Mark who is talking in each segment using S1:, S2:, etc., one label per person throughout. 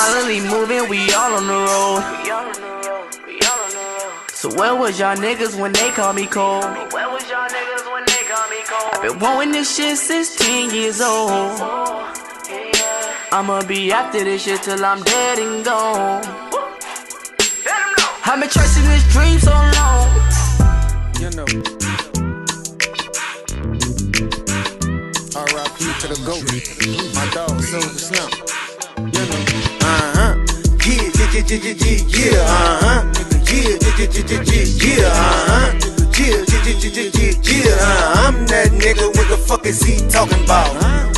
S1: silently moving, we all on the road. So where was y'all niggas when they called me cold? I've been wanting this shit since 10 years old. I'ma be after this shit till I'm dead and gone. I've been chasing this dream so long.
S2: You know. R.I.P. to the GOAT. My dog, Silver Slim. You know. I'm that nigga, what the fuck is he talking about? I'm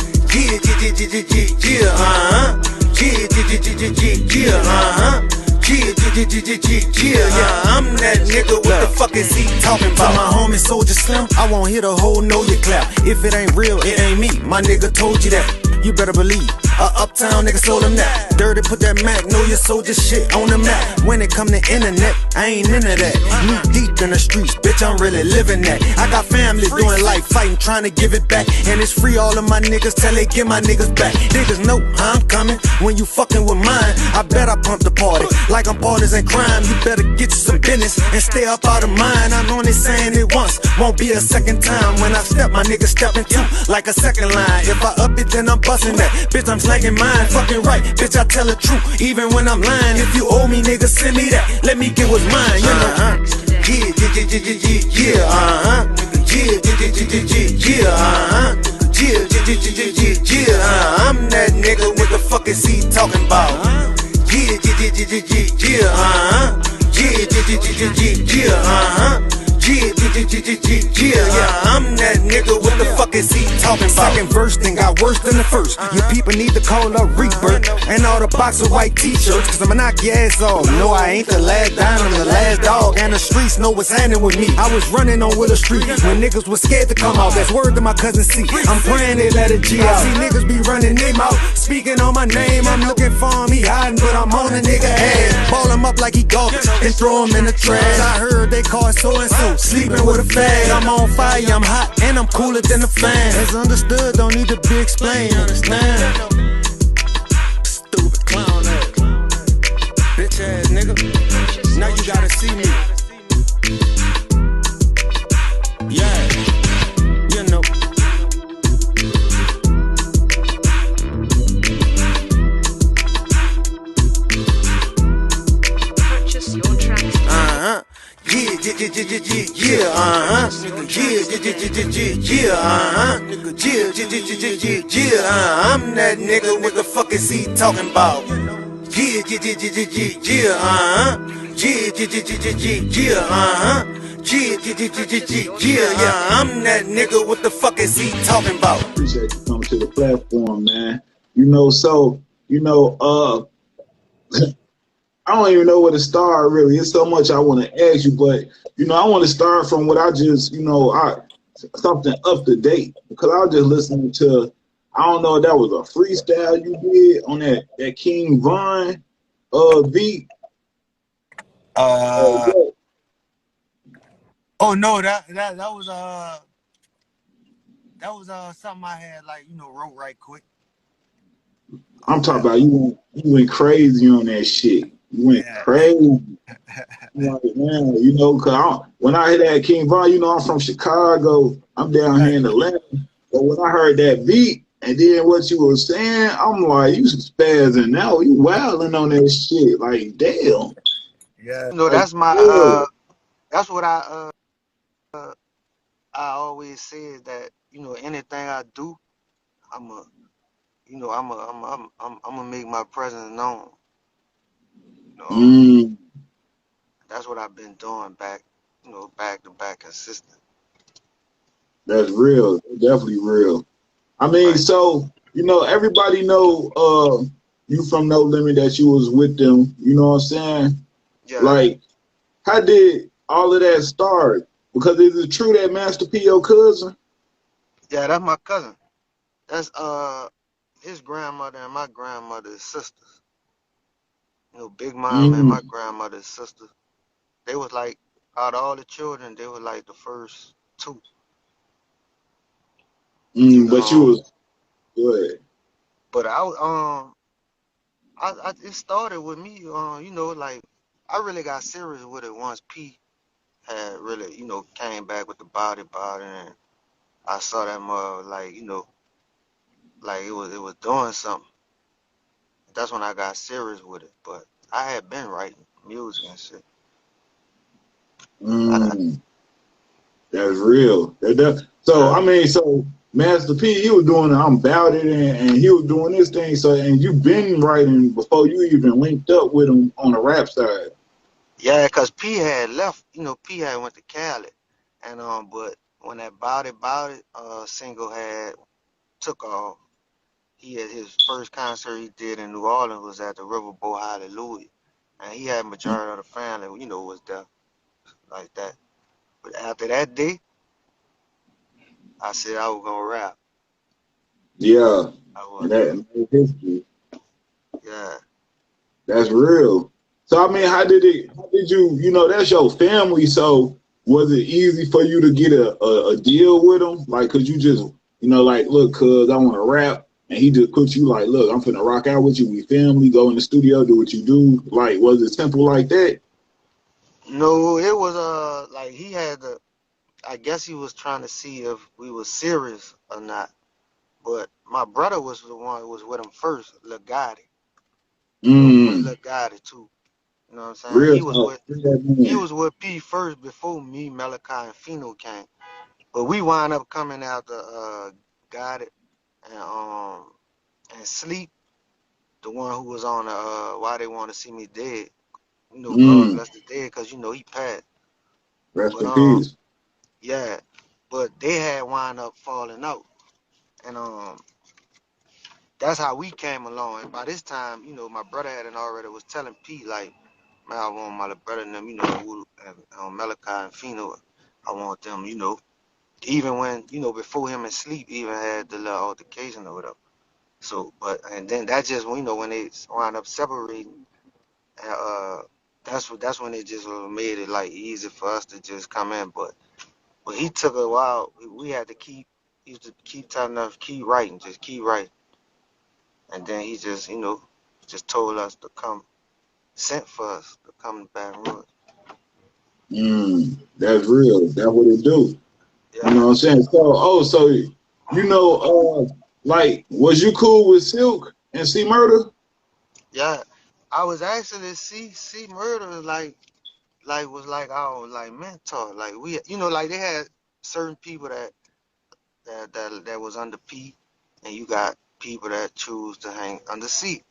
S2: that nigga, what the fuck is he talking about? To my homie Soldier Slim, I won't hit a hole, know you clap. If it ain't real, it ain't me, my nigga told you that. You better believe, uptown nigga sold him that. Dirty, put that Mac, know your soldier shit on the map. When it come to internet, I ain't into that. Me deep in the streets, bitch, I'm really living that. I got family doing life, fighting, trying to give it back. And it's free, all of my niggas till they get my niggas back. Niggas know I'm coming when you fucking with mine. I bet I pump the party like I'm partners in crime. You better get you some business and stay up out of mine. I'm only saying it once, won't be a second time. When I step, my niggas stepping too, like a second line. If I up it, then I'm busting that. Bitch, I'm slanging mine, fucking right. Bitch, I tell the truth, even when I'm lying. If you owe me, nigga, send me that. Let me get what's mine, you know. I'm that nigga, what the fuck is he talking about? I'm that nigga, what the fuck is he talking about? Second verse thing got worse than the first. You people need to call up Rebirth and all the box of white t-shirts, cause I'ma knock your ass off. No, I ain't the last dime, I'm the last dog. And the streets know what's happening with me. I was running on Willow Street when niggas was scared to come out. That's word to my cousin C. I'm praying they let it G out. See niggas be running them out, speaking on my name. I'm looking for him, he hiding, but I'm on a nigga ass. Ball him up like he garbage and throw him in the trash. I heard they call so-and-so sleeping with a fag. I'm on fire, I'm hot, and I'm cooler than the fan. As understood, don't need to be explained, understand? Stupid clown ass, bitch ass nigga. Now you gotta see me. Yeah, you know.
S3: Purchase your tracks.
S2: I'm that nigga, what the fuck is he talking about? I'm that nigga, what the fuck is he talking about?
S4: Appreciate you coming to the platform, man. You know, so, you know, I don't even know where to start, really. It's so much I want to ask you, but, you know, I want to start from what I just, you know, something up to date, because I was just listening to, I don't know if that was a freestyle you did on that King Von beat.
S2: Oh no, that was something I had, like, you know, wrote right quick.
S4: I'm talking about you went crazy on that shit. You went crazy. Like, man, you know, cause when I hear that King Von, you know, I'm from Chicago. I'm down here in Atlanta. But when I heard that beat and then what you were saying, I'm like, you spazzing now. You wilding on that shit. Like, damn.
S2: Yeah. You know, that's my that's what I always say is that, you know, anything I do, I'm gonna make my presence known. You know? That's what I've been doing back to back consistent.
S4: That's real. Definitely real. I mean, so, you know, everybody know you from No Limit, that you was with them, you know what I'm saying?
S2: Yeah. Like,
S4: how did all of that start? Because is it true that Master P your cousin?
S2: Yeah, that's my cousin. That's his grandmother and my grandmother's sisters. You know, Big Mom and my grandmother's sister. They was like, out of all the children, they were like the first two.
S4: But you was good.
S2: But I
S5: it started with me, you know, like I really got serious with it once P had really, you know, came back with the body, and I saw that mother like, you know, like it was doing something. That's when I got serious with it. But I had been writing music and shit. I,
S4: Mm, that's real. So
S5: yeah,
S4: I mean, so Master P, he was doing I'm about it, and he was doing this thing. So and you been writing before you even linked up with him on the rap side.
S5: yeah, cause P had left, you know, P had went to Cali, and but when that Bout It single had took off, he had his first concert he did in New Orleans was at the Riverboat Hallelujah, and he had majority of the family, you know, was there like that. But after that day, I said I was gonna rap.
S4: Yeah,
S5: I
S4: and
S5: was,
S4: that made history.
S5: yeah.
S4: That's real. So I mean, how did it? How did you? You know, that's your family. So was it easy for you to get a deal with him? Like, could you just, like, look, cuz I want to rap, and he just put you like, look, I'm finna rock out with you. We family. Go in the studio, do what you do. Like, was it simple like that?
S5: No, it was like he had to. I guess he was trying to see if we was serious or not. But my brother was the one who was with him first, Lil Gotti. You know, with
S4: Mm,
S5: Lil Gotti too. You know what I'm saying?
S4: real talk. Real
S5: He
S4: man.
S5: was with P first before me, Malachi, and Fino came. But we wound up coming out to Gotti and Sleep, the one who was on Why They Want to See Me Dead. You know, God
S4: Mm,
S5: bless the dead, cause you know he passed.
S4: rest
S5: But
S4: in peace.
S5: yeah, but they had wound up falling out, and that's how we came along. And by this time, you know, my brother had already was telling Pete like, man, I want my little brother and them, you know, Malachi and Fino, I want them, you know, even when, you know, before him and Sleep even had the little altercation or whatever. So, but and then that just, you know, when they wound up separating, uh, that's when it just made it like easy for us to just come in. But he took a while. We had to keep. He used to keep telling us, keep writing, just keep writing. And then he just, you know, just told us to come, sent for us to come to Baton Rouge.
S4: That's real. That's what it do. You know
S5: Yeah,
S4: what I'm saying? So like, was you cool with Silk and C Murder?
S5: yeah. I was actually see murder was like our like mentor. Like we, you know, like they had certain people that was under P, and you got people that choose to hang under C.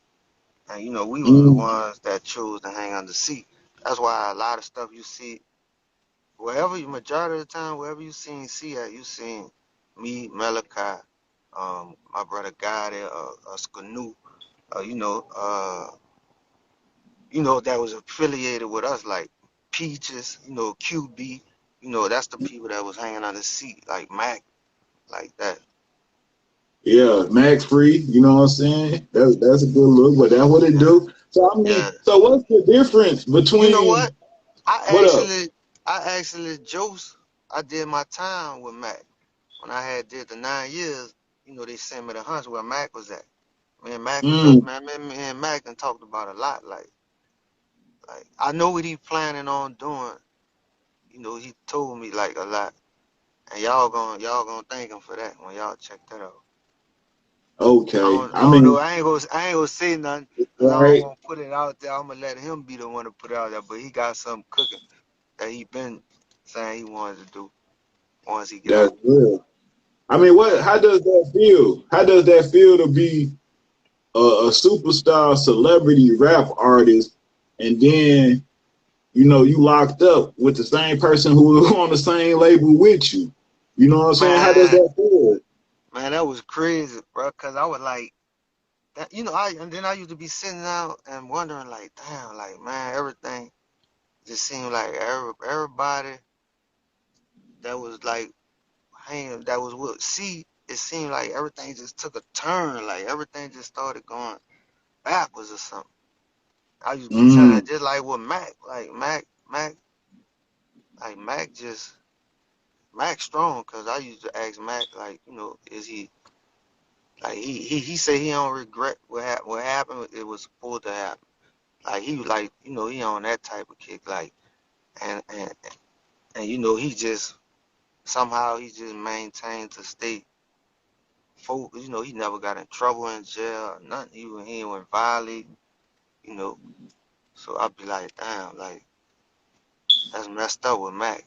S5: And you know, we was the
S4: Mm,
S5: ones that chose to hang under C. That's why a lot of stuff you see wherever you majority of the time, wherever you seen C at, you seen me, Malachi, my brother Gotti, Skanu, you know, that was affiliated with us like Peaches, you know, QB, you know, that's the people that was hanging on the seat, like Mac, like that.
S4: yeah, Max Free. You know what I'm saying? That's a good look, but that's what it
S5: Yeah.
S4: do. So I
S5: Yeah.
S4: mean, so what's the difference
S5: You know
S4: between
S5: what? I
S4: what up?
S5: actually Jose, I did my time with Mac. When I had did the 9 years, you know, they sent me to Hunts where Mac was at. Me and Mac was up,
S4: Mm,
S5: man. Me and Mac and talked about a lot. Like I know what he planning on doing. You know, he told me like a lot, and y'all gonna thank him for that when y'all check that out.
S4: okay.
S5: I
S4: I
S5: don't know.
S4: mean,
S5: I ain't gonna say nothing because I don't
S4: right?
S5: want to put it out there. I'm gonna let him be the one to put it out there. But he got something cooking that he been saying he wanted to do once he get
S4: That's
S5: out.
S4: real. I mean, what? How does that feel? How does that feel to be a superstar celebrity rap artist, and then you locked up with the same person who was on the same label with you? You know what I'm saying? How does
S5: Man,
S4: that feel?
S5: man, that was crazy, bro. Cause I was like, that, you know, and then I used to be sitting out and wondering, like, damn, like, man, everything just seemed like everybody that was like, hanging, that was with C, it seemed like everything just took a turn, like everything just started going backwards or something. I used to be telling,
S4: Mm,
S5: just like with Mac, like Mac just Mac strong, cause I used to ask Mac, like, you know, is he Like he said he don't regret what happened. It was supposed to happen. Like he was like, he on that type of kick. Like and and and he just somehow he just maintained to stay focused. He never got in trouble in jail, nothing. He went violate. You know, so I'd be like, damn, like that's messed up with Mac.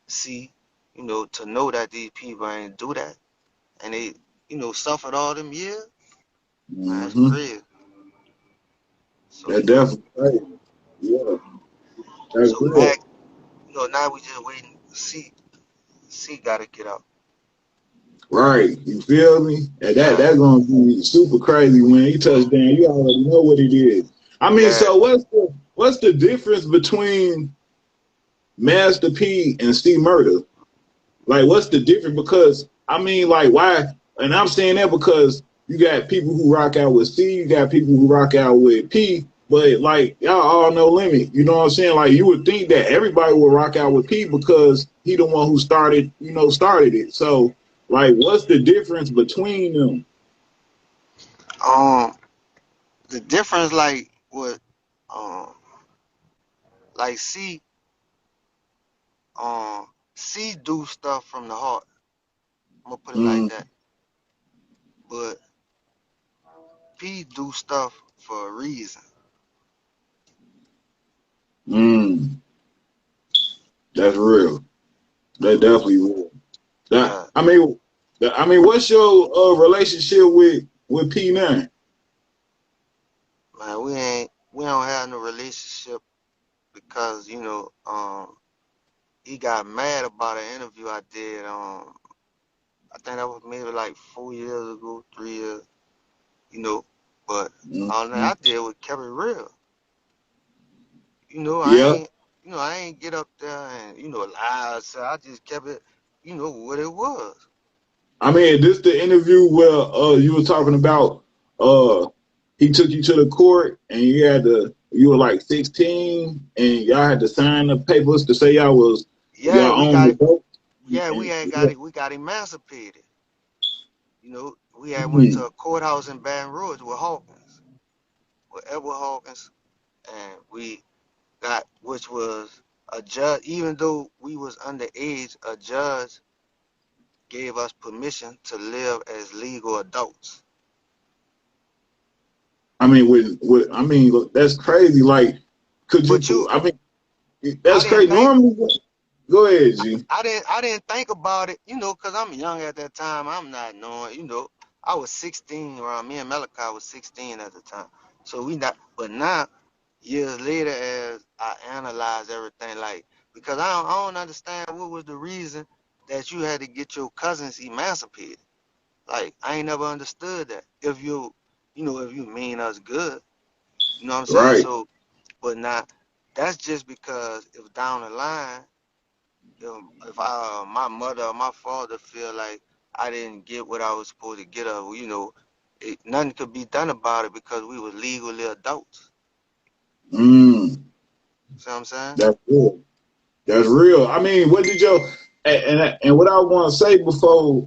S5: See, to know that these people ain't do that and they, suffered all them years, man, that's
S4: Mm-hmm.
S5: crazy. So,
S4: That definitely crazy. Yeah, that's
S5: so
S4: real.
S5: Mac, now we just waiting to see. C gotta get out.
S4: Right. You feel me? And
S5: Yeah,
S4: that's gonna be super crazy when he touch down. You already know what it is. I mean,
S5: yeah.
S4: so what's the difference between Master P and C Murder? Like, what's the difference? Because I mean, like, why? And I'm saying that because you got people who rock out with C, you got people who rock out with P, but like y'all all No Limit. You know what I'm saying? Like, you would think that everybody would rock out with P because he the one who started it. So, like, what's the difference between them?
S5: Um, the difference, like, with, um, like um, C do stuff from the heart. I'm gonna put it like
S4: Mm,
S5: that. But P do stuff for a reason.
S4: mm, that's real. That definitely real. That
S5: Yeah,
S4: I mean, what's your relationship with P now?
S5: man, we don't have no relationship because he got mad about an interview I did. I think that was maybe like 4 years ago, 3 years. You know, but all that
S4: Mm-hmm.
S5: I did was kept it real. I
S4: Yeah.
S5: ain't, I ain't get up there and lie. So I just kept it, what it was.
S4: I mean, this the interview where you were talking about uh he took you to the court and you were like 16 and y'all had to sign the papers to say
S5: Yeah,
S4: y'all
S5: we
S4: own
S5: got
S4: the
S5: it.
S4: boat.
S5: Yeah, we
S4: And,
S5: had got
S4: yeah.
S5: it. We got emancipated. We had went to
S4: Mm.
S5: a courthouse in Baton Rouge with Hawkins, with Edward Hawkins, and we got, which was a judge. Even though we was underage, a judge gave us permission to live as legal adults.
S4: I mean, I mean, look, that's crazy. Like, could
S5: But
S4: you?
S5: you,
S4: I mean,
S5: I
S4: that's
S5: didn't
S4: crazy.
S5: think,
S4: Normally, go ahead, G.
S5: I didn't think about it, cause I'm young at that time. I'm not knowing, I was 16 around me and Malachi was 16 at the time. So we not, but now years later, as I analyze everything, like, because I don't understand what was the reason that you had to get your cousins emancipated. Like, I ain't never understood that. If you mean us good, you know what I'm saying?
S4: Right.
S5: So, but now that's just because if down the line, if my mother or my father feel like I didn't get what I was supposed to get, nothing could be done about it because we were legally adults.
S4: Mm,
S5: See what I'm saying?
S4: that's real. That's real. I mean, what did your and what I want to say before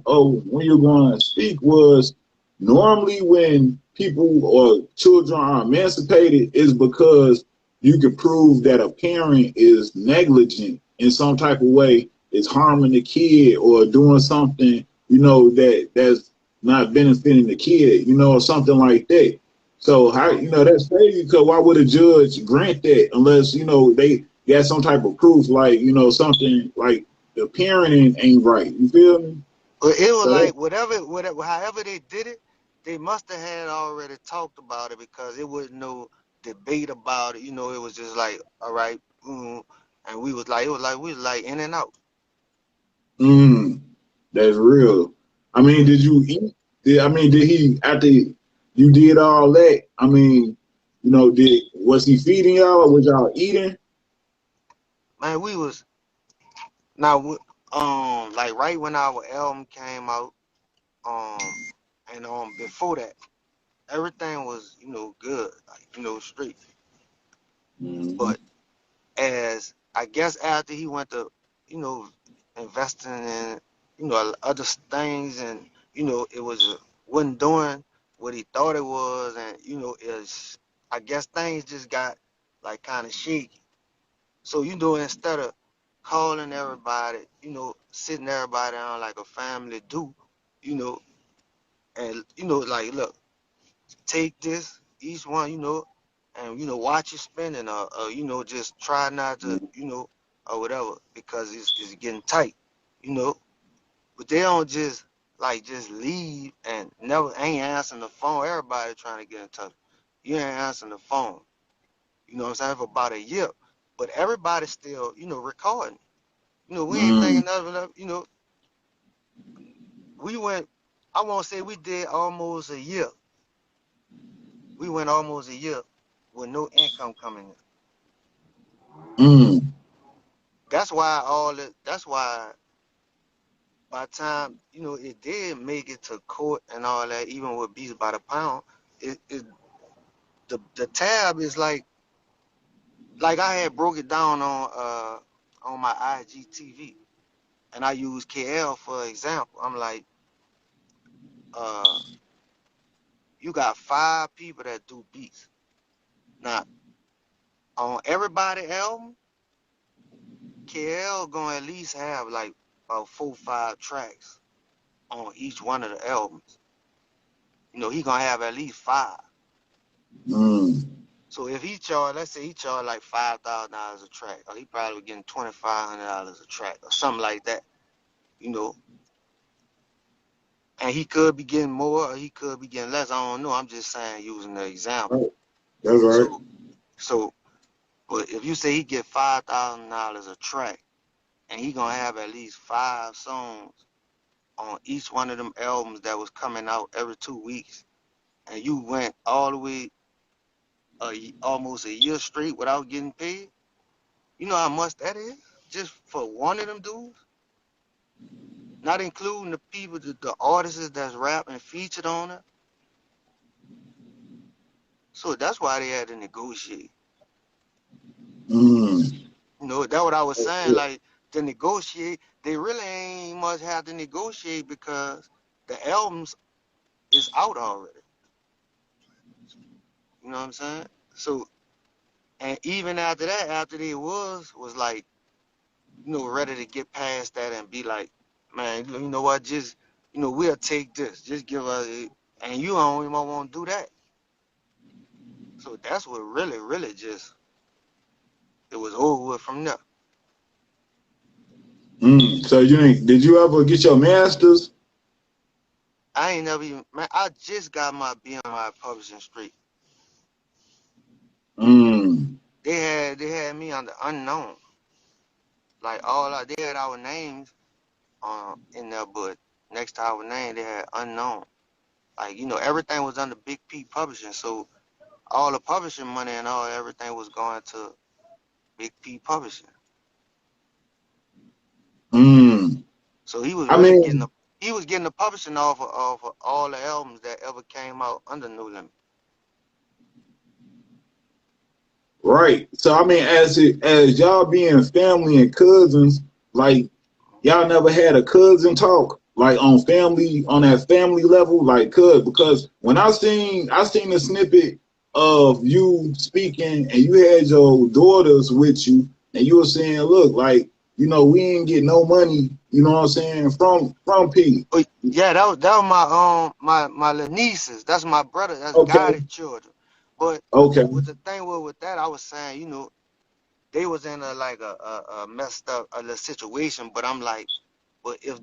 S4: when you're going to speak was normally when people or children are emancipated is because you can prove that a parent is negligent in some type of way, is harming the kid or doing something that's not benefiting the kid, or something like that. So how that's crazy because why would a judge grant that unless they got some type of proof, like something like the parenting ain't right. You feel me?
S5: But it was
S4: So that
S5: like whatever, however they did it, they must have had already talked about it because it was no debate about it. It was just like, all right, and we was like in and out.
S4: mm, that's real. I mean, did you eat? Did he after you did all that? I mean, did was he feeding y'all or was y'all eating?
S5: Man, we was now like right when our album came out, um, and before that, everything was good, like straight.
S4: Mm-hmm.
S5: But as I guess after he went to, you know, investing in, other things, and it was wasn't doing what he thought it was, and you know, is I guess things just got like kind of shaky. So you know, instead of calling everybody, you know, sitting everybody down like a family do, you know, and you know, like look, take this each one, you know, and you know, watch your spending, or you know, just try not to, you know, or whatever, because it's getting tight, you know. But they don't just like just leave and never ain't answering the phone. Everybody trying to get in touch. You ain't answering the phone. You know what I'm saying? For about a year. But everybody's still, you know, recording. You know, we ain't
S4: Mm.
S5: thinking of it. You know, we went, I won't say we did almost a year. We went almost a year with no income coming in.
S4: Mm.
S5: That's why by the time, you know, it did make it to court and all that, even with beats by the pound, it the tab is like I had broke it down on my IGTV, and I use KL for example. I'm like, uh you got 5 people that do beats. Now on everybody album, KL gonna at least have like about 4 or 5 tracks on each one of the albums. You know, he gonna have at least 5.
S4: Mm.
S5: So if he charge, let's say he charge like $5,000 a track, or he probably getting $2,500 a track, or something like that. You know, and he could be getting more, or he could be getting less. I don't know. I'm just saying, using the example.
S4: Right. That's right.
S5: So, but if you say he get $5,000 a track, and he gonna have at least 5 songs on each one of them albums that was coming out every 2 weeks, and you went all the way almost a year straight without getting paid, you know how much that is just for one of them dudes, not including the people, the artists that's rapping featured on it. So that's why they had to negotiate.
S4: Mm.
S5: You know, that's what I was saying. Like, to negotiate, they really ain't much have to negotiate because the albums is out already. You know what I'm saying? So, and even after that, after they was like, you know, ready to get past that and be like, man, you know what, just, you know, we'll take this. Just give us, and you don't even want to do that. So that's what really, really just, it was over with from there.
S4: Mm. So did you ever get your masters?
S5: I ain't never even, man, I just got my BMI publishing straight.
S4: Mm.
S5: They had me under unknown. Like they had our names in there, but next to our name they had unknown. Like, you know, everything was under Big P Publishing, so all the publishing money and all everything was going to Big P Publishing.
S4: Mm.
S5: So he was
S4: I
S5: really getting
S4: mean,
S5: the publishing off of all the albums that ever came out under New Limit.
S4: right. So I mean, as y'all being family and cousins, like y'all never had a cousin talk, like on that family level, like because when I seen the snippet of you speaking and you had your daughters with you and you were saying, look, like, you know, we ain't get no money, you know what I'm saying, from P.
S5: Oh, yeah, that was my little nieces. That's my brother. That's
S4: Okay,
S5: guided children. But
S4: okay.
S5: with the thing with that, I was saying, you know, they was in a messed up a little situation. But I'm like, but if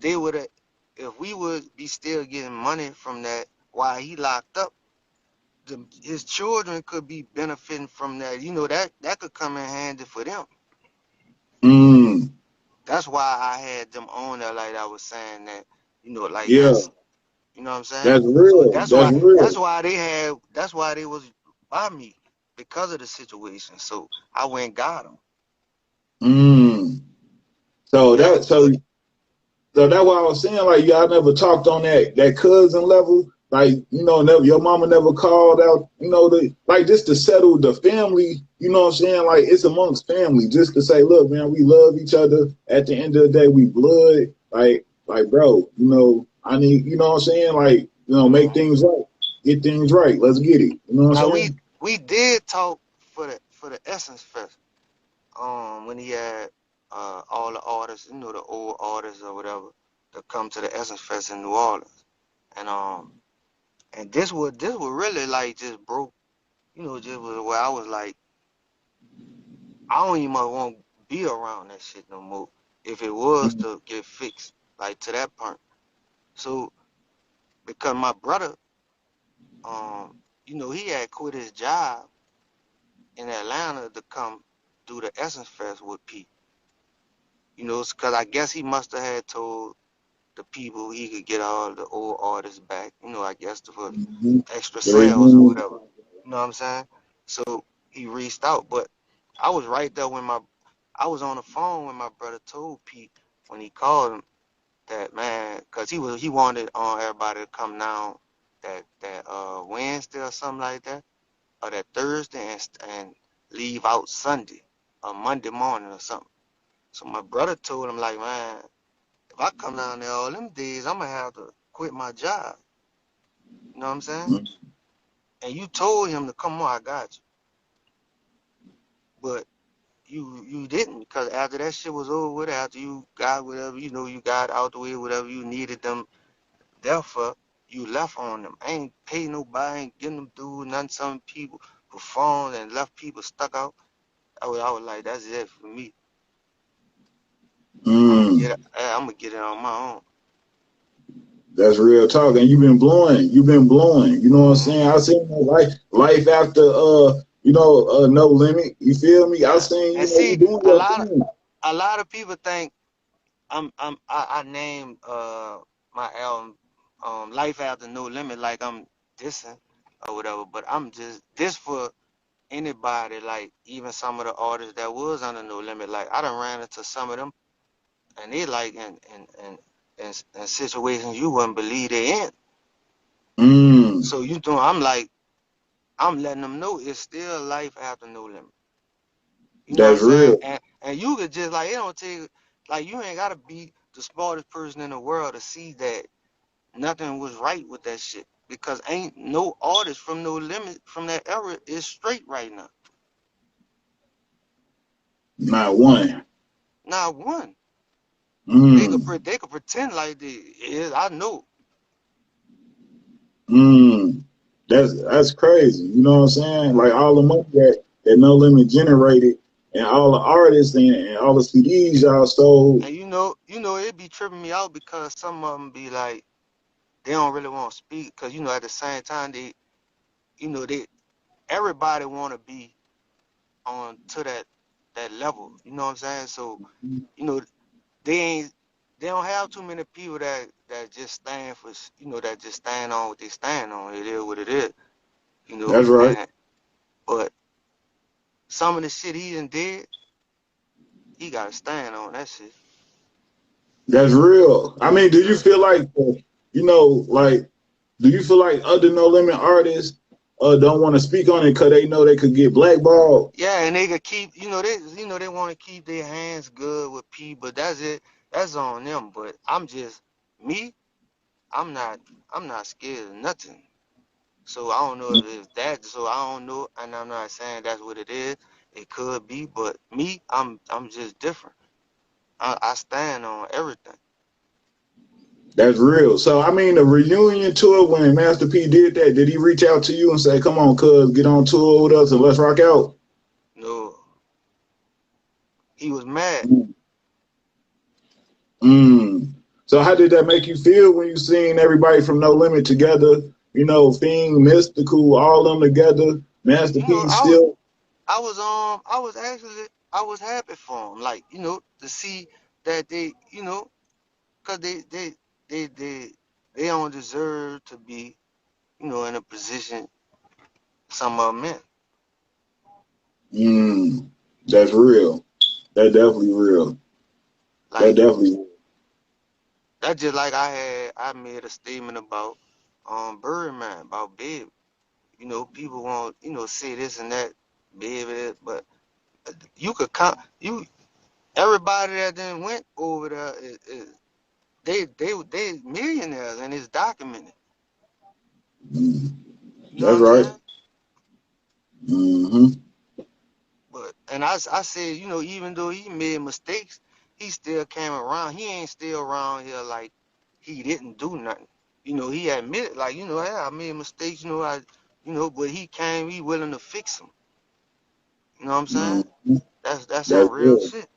S5: we would be still getting money from that while he locked up, his children could be benefiting from that. You know, that could come in handy for them.
S4: Mm,
S5: That's why I had them on there, like I was saying that, you know, like
S4: yeah,
S5: that's, you know what I'm saying?
S4: that's
S5: So
S4: real. That's real.
S5: that's why they was by me because of the situation. So I went and got them.
S4: Mm. So
S5: Yeah.
S4: that so So that's why I was saying, like, y'all never talked on that cousin level. Like, you know, never your mama never called out, you know, like just to settle the family, you know what I'm saying? Like, it's amongst family, just to say, look, man, we love each other. At the end of the day, we blood. Like, bro, you know, I need, you know what I'm saying? Like, You know, make things right, get things right. Let's get it. You know what
S5: Now
S4: I'm
S5: we
S4: saying?
S5: we did talk for the Essence Fest. When he had all the artists, you know, the old artists or whatever, to come to the Essence Fest in New Orleans, and this was really like just broke, you know, just was where I was like, I don't even want to be around that shit no more if it was to get fixed like to that point. So because my brother, um, you know, he had quit his job in Atlanta to come do the Essence Fest with Pete. You know, because I guess he must have had told the people he could get all the old artists back. You know, I guess for
S4: Mm-hmm.
S5: extra
S4: The
S5: sales or
S4: reunion.
S5: whatever. You know what I'm saying? So he reached out, but I was right there when I was on the phone when my brother told Pete when he called him that, man, because he wanted everybody to come down that Wednesday or something like that, or that Thursday and leave out Sunday or Monday morning or something. So my brother told him like, man, if I come down there all them days, I'm gonna have to quit my job. You know what I'm saying?
S4: Mm-hmm.
S5: And you told him to come on, I got you. But you didn't, because after that shit was over with, after you got whatever, you know, you got out the way, whatever you needed them there for, you left on them. I ain't pay nobody, ain't getting them through nothing. Some people performed and left people stuck out. I was like, that's it for me.
S4: Mm.
S5: I'm gonna get it on my own.
S4: That's real talk. And you've been blowing. You've been blowing. You know what I'm
S5: Hmm.
S4: saying? I seen that life after no limit. You feel me? I
S5: Yeah.
S4: seen,
S5: And
S4: you
S5: see,
S4: doing
S5: a
S4: your
S5: lot of
S4: thing.
S5: a lot of people think I named my album Life After No Limit like I'm dissing or whatever, but I'm just this for anybody, like even some of the artists that was under No Limit. Like I done ran into some of them and they like in situations you wouldn't believe they in.
S4: Mm.
S5: So you know I'm like I'm letting them know it's still life after No Limit. You know what I'm
S4: That's
S5: saying?
S4: real.
S5: And you could just like it don't take like you ain't gotta be the smartest person in the world to see that nothing was right with that shit. Because ain't no artist from No Limit from that era is straight right now.
S4: Not one.
S5: Not one.
S4: Mm.
S5: They could pretend like they is. I know.
S4: Mm. That's crazy. You know what I'm saying? Like all the money that No Limit generated and all the artists and all the CDs y'all sold.
S5: And you know it be tripping me out because some of them be like they don't really want to speak because you know at the same time they everybody want to be on to that level. You know what I'm saying? So you know they ain't they don't have too many people that just stand for that just stand on what they stand on. It is what it is. You know,
S4: That's right.
S5: and but some of the shit he done did, he got to stand on that shit.
S4: That's real. I mean, do you feel like, like, do you feel like other No Limit artists don't want to speak on it because they know they could get blackballed?
S5: Yeah, and they could keep, they want to keep their hands good with P, but that's it. That's on them. But I'm just me. I'm not. I'm not scared of nothing. So I don't know if it's that. So I don't know, and I'm not saying that's what it is. It could be, but me, I'm just different. I stand on everything.
S4: That's real. So, I mean, the reunion tour when Master P did that, did he reach out to you and say, come on, cuz, get on tour with us and let's rock out?
S5: No, he was mad.
S4: Mm. So, how did that make you feel when you seen everybody from No Limit together? You know, Fiend, Mystical, all them together. Master
S5: You know,
S4: P still.
S5: I was happy for him, like to see that cause they they they don't deserve to be in a position some of them in.
S4: Mm. That's real. That definitely real. That
S5: Like
S4: definitely.
S5: that's just like I made a statement about Birdman about Baby. People want say this and that, Baby, but you could count you everybody that then went over there is they millionaires and it's documented.
S4: Mm.
S5: You know what
S4: That's
S5: I'm
S4: right.
S5: saying?
S4: Mm-hmm.
S5: But and I said, you know, even though he made mistakes, he still came around. He ain't still around here like he didn't do nothing. You know, he admitted, like, you know, yeah, I made mistakes, you know, but he came, he willing to fix them. You know what I'm saying?
S4: Mm-hmm.
S5: That's some
S4: That's
S5: real
S4: real.
S5: shit.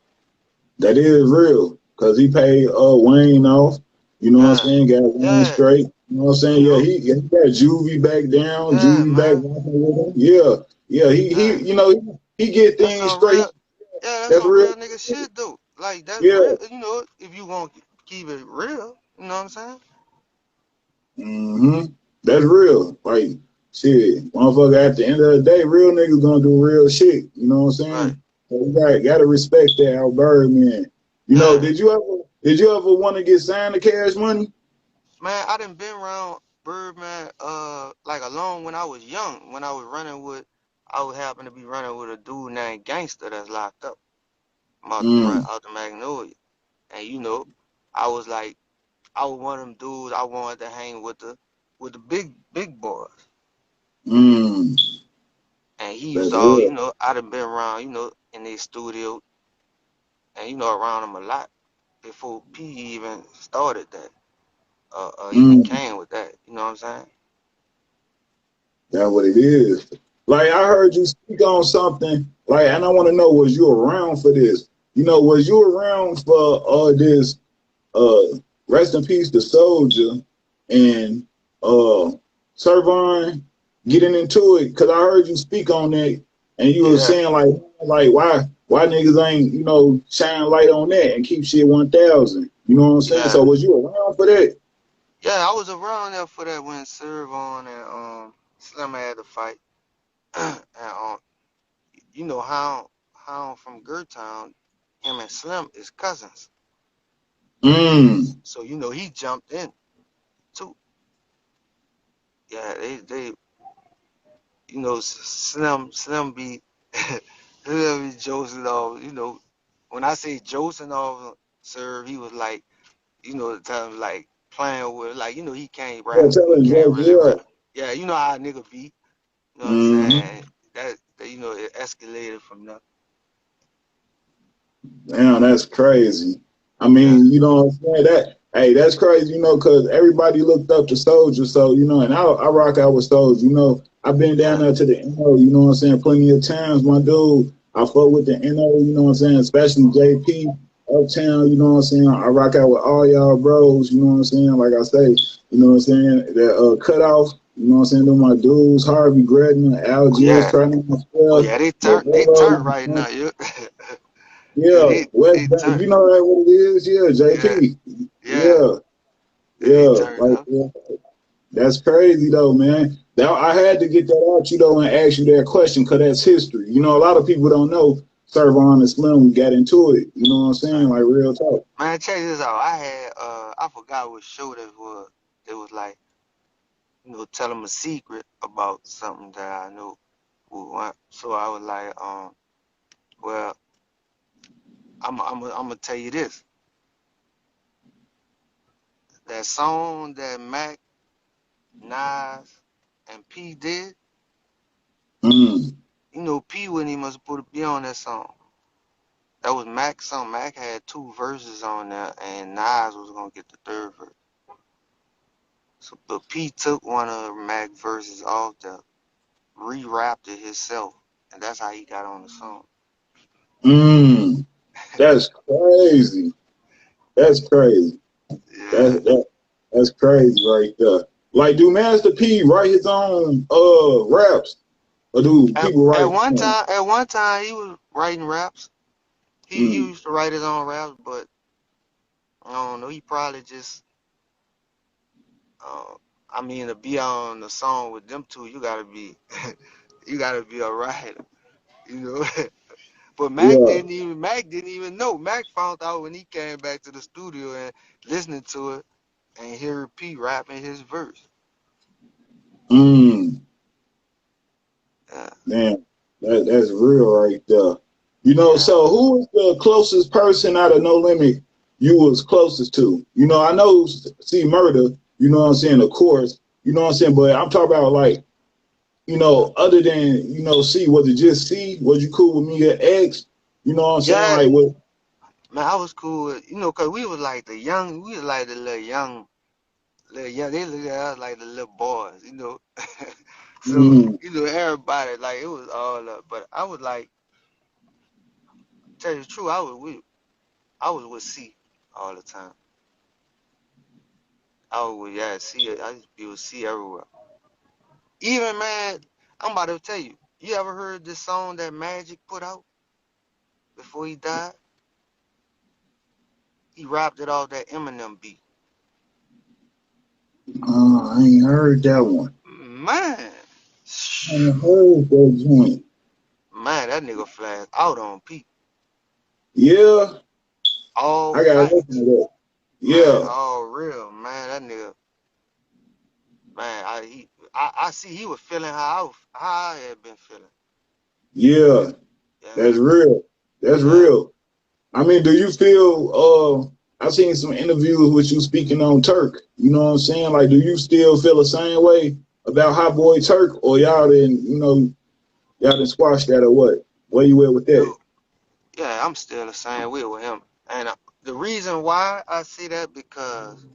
S4: That is real. Cause he paid Wayne off. You know what I'm
S5: Yeah,
S4: saying? Got Wayne
S5: yeah,
S4: straight. You know what I'm
S5: you
S4: saying? Yeah,
S5: know,
S4: he got Juvie back down,
S5: yeah,
S4: Juvie back
S5: man,
S4: walking with him. Yeah. Yeah,
S5: yeah.
S4: you know, he get
S5: That's
S4: things
S5: some
S4: straight.
S5: real, yeah, that's
S4: That's
S5: some
S4: real.
S5: real nigga shit, though. Like, that's
S4: Yeah.
S5: real, you know, if you want to keep it real, you know what I'm saying?
S4: Mm-hmm. That's real. Like, shit, motherfucker, at the end of the day, real niggas gonna do real shit. You know what I'm
S5: Right.
S4: saying? So you gotta respect that out Birdman. You know,
S5: Yeah.
S4: did you ever want to get signed to Cash Money?
S5: Man, I done been around Birdman, like alone when I was young. When I was running with, I would happen to be running with a dude named Gangster that's locked up
S4: Mm.
S5: out the Magnolia. And you know, I was like, I was one of them dudes I wanted to hang with the big boys.
S4: Mm.
S5: And he used
S4: That's
S5: to all,
S4: real.
S5: you know, I done been around, you know, in their studio and you know around them a lot before P even started that. Even
S4: Mm.
S5: came with that. You know what I'm saying?
S4: That's what it is. Like I heard you speak on something, like, and I want to know, was you around for this? You know, was you around for this rest in peace the soldier and Servon getting into it? Because I heard you speak on that and you were
S5: Yeah,
S4: saying like why niggas ain't, you know, shine light on that and keep shit 1,000. You know what I'm saying?
S5: yeah.
S4: So was you around for that?
S5: Yeah, I was around there for that when Servon and Slim had to fight. And you know how from Gertown, him and Slim is cousins.
S4: Mm.
S5: So you know he jumped in too. Yeah, they you know Slim be Slim be Joseph off. You know when I say Joseph off Serve, he was like you know the time like playing with like you know he can't
S4: Yeah,
S5: rap. He
S4: telling
S5: can't
S4: jokes,
S5: really
S4: yeah.
S5: rap. Yeah, you know how a nigga be. You know what I'm
S4: Mm-hmm.
S5: saying? That you know it escalated from there.
S4: Damn, that's crazy. I
S5: Yeah,
S4: mean, you know what I'm saying? Hey, that's crazy, you know, because everybody looked up to Soldier. So, you know, and I rock out with Soldier. You know, I've been down
S5: yeah,
S4: there to the NO, you know what I'm saying, plenty of times, my dude. I fuck with the NO, you know what I'm saying, especially JP, Uptown, you know what I'm saying. I rock out with all y'all bros, you know what I'm saying. Like I say, you know what I'm saying, that cutoff, you know what I'm saying, they're my dudes, Harvey Gretna, Al
S5: oh
S4: Giz,
S5: yeah,
S4: trying to
S5: oh
S4: spell,
S5: yeah. They turned
S4: Lavelle,
S5: right now. You, yeah,
S4: yeah,
S5: they
S4: West Bank.
S5: turned.
S4: You know that what it is? Yeah,
S5: Yeah,
S4: JP.
S5: yeah,
S4: Yeah,
S5: they
S4: yeah.
S5: turned
S4: Like
S5: up.
S4: yeah. That's crazy though, man. Now I had to get that out you though and ask you that question because that's history. You know, a lot of people don't know Servon and Slim got into it. You know what I'm saying?
S5: Right.
S4: Like real talk.
S5: Man, check this out. I had I forgot what show that was. It was like you know tell them a secret about something that I know. So I was like well I'm gonna tell you this. That song that Mac, Nas, and P did.
S4: Mm.
S5: You know, P wouldn't even must put a B on that song. That was Mac's song. Mac had two verses on there, and Nas was gonna get the third verse. So, but P took one of Mac verses off there, re-rapped it himself, and that's how he got on the song.
S4: Mm. That's crazy. That's crazy.
S5: Yeah.
S4: That's crazy right there. Like, do Master P write his own raps? Or do people write for him?
S5: At one time, he was writing raps. He
S4: Mm.
S5: used to write his own raps, but I don't know. He probably just, uh, I mean, to be on the song with them two, you gotta be, you gotta be a writer, you know. But
S4: Yeah.
S5: Mac didn't even know. Mac found out when he came back to the studio and listening to it and hear P rapping his verse.
S4: Mm.
S5: Uh,
S4: Man, that's real right there. You know,
S5: yeah.
S4: so who is the closest person out of No Limit you was closest to? You know, I know C Murder, you know what I'm saying, of course. You know what I'm saying? But I'm talking about like, you know, other than, you know, C, was it just C? Was you cool with me at X? You know what I'm saying?
S5: Yeah,
S4: Like what?
S5: man, I was cool with, you know, cause we was like we was like the little young, they look at us like the little boys, you know. So,
S4: Mm,
S5: you know, everybody, like, it was all up. But I was like, tell you the truth, I was with C all the time. I was with, yeah, C, I used to be with C everywhere. Even, man, I'm about to tell you, you ever heard this song that Magic put out before he died? He rapped it off that Eminem beat.
S4: I ain't heard that one.
S5: Man,
S4: I ain't heard that joint.
S5: man, that nigga flashed out on Pete
S4: Yeah,
S5: all
S4: I gotta listen
S5: facts.
S4: to that.
S5: Man,
S4: Yeah,
S5: all real, man. That nigga, man, I see he was feeling how I had been feeling.
S4: yeah,
S5: Yeah,
S4: that's real. That's
S5: yeah.
S4: real. I mean, do you feel? I've seen some interviews with you speaking on Turk. You know what I'm saying? Like, do you still feel the same way about HotboyTurk, or y'all didn't, you know, y'all didn't squash that, or what? Where you at with that?
S5: No, yeah, I'm still the same way with him. And the reason why I see that because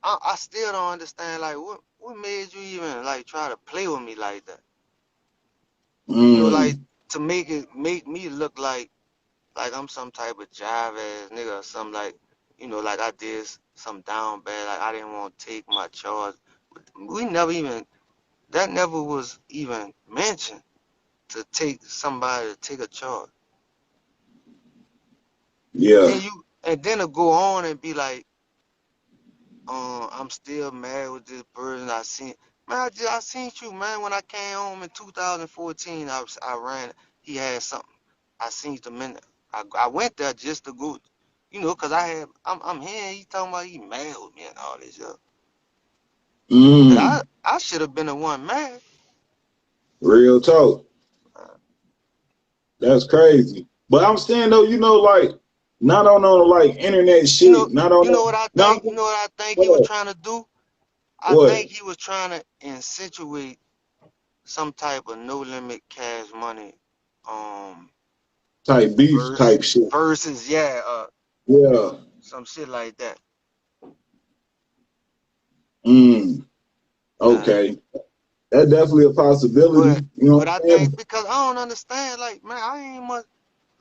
S5: I still don't understand like what made you even like try to play with me like that. You know, like
S4: Mm,
S5: to make me look like I'm some type of jive ass nigga or something like, you know, like I did some down bad, like I didn't want to take my charge. We never even that never was even mentioned to take somebody to take a charge.
S4: yeah.
S5: And then to go on and be like, I'm still mad with this person I seen. Man, I seen you, man. When I came home in 2014, I ran. He had something. I seen the minute. I went there just to go, you know, cause I'm hearing he talking about he mad with me and all this stuff. But
S4: Mm,
S5: I should have been the one mad.
S4: real talk.
S5: Uh,
S4: That's crazy. But I'm saying though, you know, like not on no like internet
S5: You know,
S4: shit. Not on
S5: you know
S4: no.
S5: what I
S4: No,
S5: think. You know what I think he was
S4: what?
S5: trying to do. I
S4: What
S5: think he was trying to insinuate some type of no limit cash money, um,
S4: type beef type shit?
S5: versus yeah,
S4: Yeah.
S5: some shit like that.
S4: Mm,
S5: Uh,
S4: okay. That's definitely a possibility.
S5: but
S4: You know
S5: but
S4: what
S5: I
S4: I'm
S5: think
S4: saying?
S5: because I don't understand, like man, I ain't much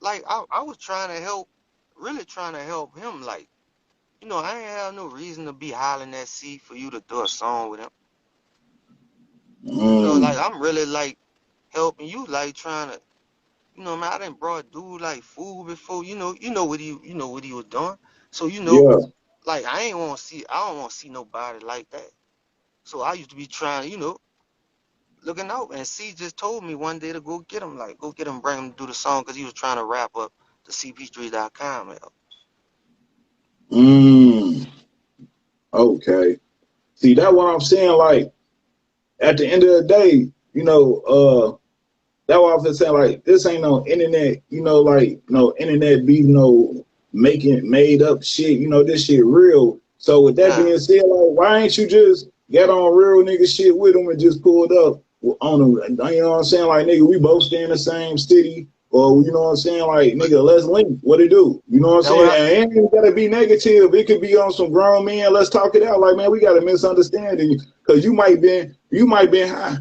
S5: like I was trying to help, really trying to help him. Like you know, I ain't have no reason to be hollering at C for you to do a song with him. You know, like
S4: Mm,
S5: I'm really like helping you, like trying to. You know, man, I done brought dude like food before. You know what he was doing. So you know,
S4: yeah.
S5: like I don't want to see nobody like that. So I used to be trying, you know, looking out. And C just told me one day to go get him, like, go get him, bring him to do the song because he was trying to wrap up the CP3.com.
S4: Mm, okay. See, that's what I'm saying. Like at the end of the day, you know, that's why I'm saying like this ain't no internet, you know, like no internet be no making made up shit. You know, this shit real. So with that
S5: Yeah,
S4: being said, like why ain't you just get on real nigga shit with them and just pulled up on them? You know what I'm saying? Like nigga, we both stay in the same city. Or you know what I'm saying? Like
S5: but
S4: nigga, let's link. What it do? You know what I'm
S5: that what
S4: saying?
S5: I,
S4: And it ain't even gotta be negative. It could be on some grown men. Let's talk it out. Like man, we got a misunderstanding because you might be high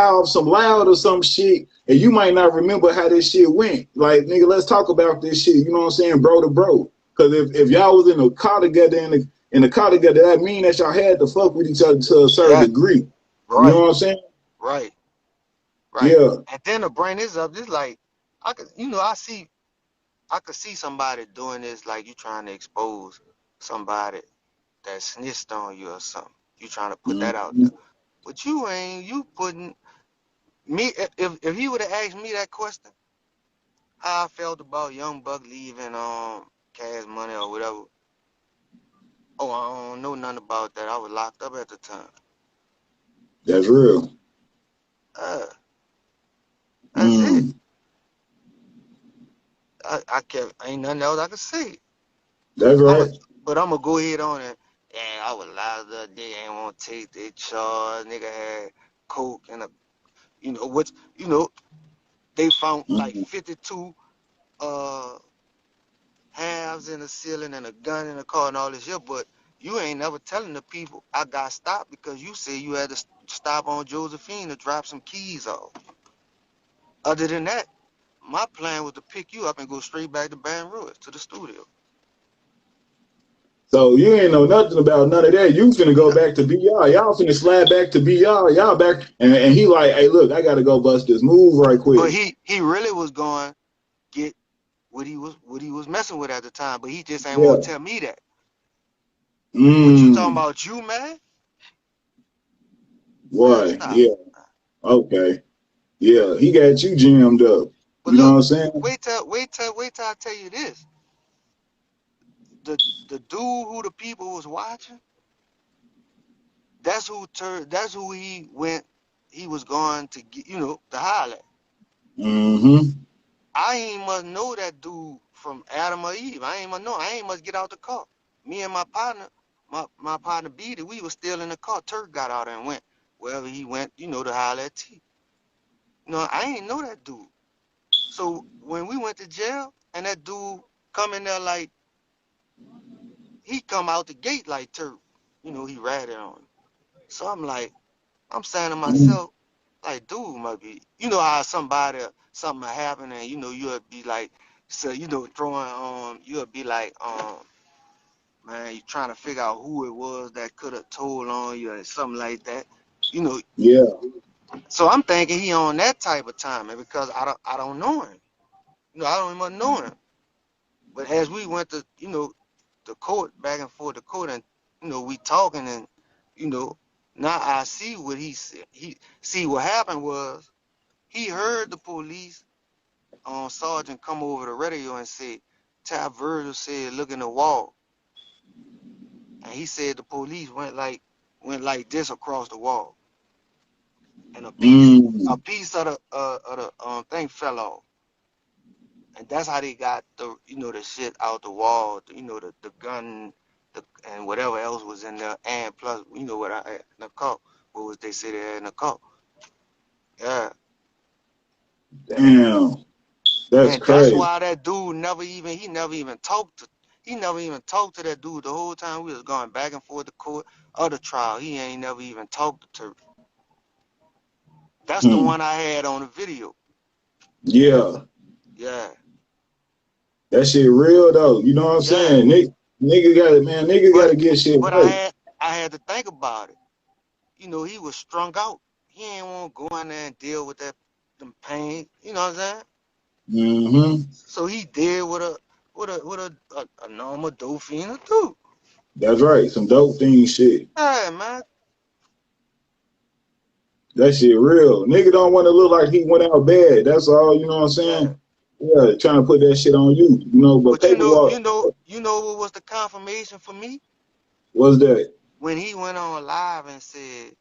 S4: off some loud or some shit, and you might not remember how this shit went. Like nigga, let's talk about this shit. You know what I'm saying, bro to bro? Because if y'all was in a car together in the car together, that mean that y'all had to fuck with each other to a certain
S5: yeah,
S4: degree. You know
S5: right,
S4: what I'm saying?
S5: right, right.
S4: Yeah.
S5: And then to bring this up, this like, I could, you know, I could see somebody doing this, like you trying to expose somebody that snitched on you or something. You trying to put that out
S4: Mm-hmm.
S5: there. But you ain't, you putting me, if he would have asked me that question, how I felt about Young Buck leaving Cash Money or whatever. Oh, I don't know nothing about that. I was locked up at the time.
S4: That's real.
S5: Uh, that's it.
S4: Mm.
S5: I kept ain't nothing else I could say.
S4: That's
S5: I'm a,
S4: right.
S5: but I'm gonna go ahead on And I was live the other day, ain't want to take their charge. Nigga had coke and a, they found like
S4: Mm.
S5: 52 halves in the ceiling and a gun in the car and all this shit, but you ain't never telling the people I got stopped because you said you had to stop on Josephine to drop some keys off. Other than that, my plan was to pick you up and go straight back to Baton Rouge to the studio.
S4: So you ain't know nothing about none of that. You finna go back to BR. Y'all finna slide back to BR. Y'all back, and he like, hey, look, I gotta go bust this move right
S5: But
S4: quick.
S5: he really was going to get what he was messing with at the time, but he just ain't
S4: Yeah.
S5: want to tell me that. But you talking
S4: Mm.
S5: about you, man? Man,
S4: Boy.
S5: stop.
S4: Yeah. Okay. Yeah. He got you jammed up.
S5: But
S4: You know what
S5: look,
S4: I'm saying?
S5: wait till I tell you this. The dude who the people was watching, that's who he went. He was going to get, to holler at.
S4: Mm-hmm.
S5: I ain't must know that dude from Adam or Eve. I ain't must know. I ain't must get out the car. Me and my partner, my partner Beatty, we was still in the car. Turk got out and went wherever he went, to holler at T. I ain't know that dude. So when we went to jail and that dude come in there like he come out the gate like Turk, he ratted on him. So I'm saying to
S4: Mm.
S5: myself, like, dude might be, how something happen and, you'll be like, so, you'll be like, man, you trying to figure out who it was that could have told on you or something like that. You know,
S4: Yeah.
S5: so I'm thinking he on that type of timing because I don't know him. I don't even know him. But as we went to, the court, back and forth to court and, we talking and, you know, now I see what he said. See what happened was he heard the police sergeant come over the radio and say, Ty Virgil said, look in the wall. And he said the police went like this across the wall. And a piece
S4: Mm.
S5: a piece of the thing fell off. And that's how they got the shit out the wall, the gun, and whatever else was in there, and plus what I had in the car. What was they say they had in the car? Yeah.
S4: Damn. That's
S5: And that's
S4: crazy.
S5: why that dude never even talked to that dude the whole time we was going back and forth to court or the trial. He ain't never even talked to Turk. That's the
S4: Hmm.
S5: one I had on the video.
S4: Yeah.
S5: Yeah.
S4: That shit real though. You know what I'm
S5: Yeah.
S4: saying? Nigga got it, man. Nigga got
S5: But
S4: to get shit
S5: but
S4: right.
S5: I had to think about it. He was strung out. He ain't want to go in there and deal with them pain. You know what I'm saying?
S4: Mm-hmm.
S5: So he did what a normal dope fiend would do.
S4: That's right. Some dope thing shit.
S5: Hey man.
S4: That shit real. Nigga don't want to look like he went out bad. That's all. You know what I'm
S5: Yeah.
S4: saying? Yeah, trying to put that shit on you. But
S5: But you know,
S4: paperwork.
S5: you know, you know what was the confirmation for me?
S4: What's that?
S5: When he went on live and said,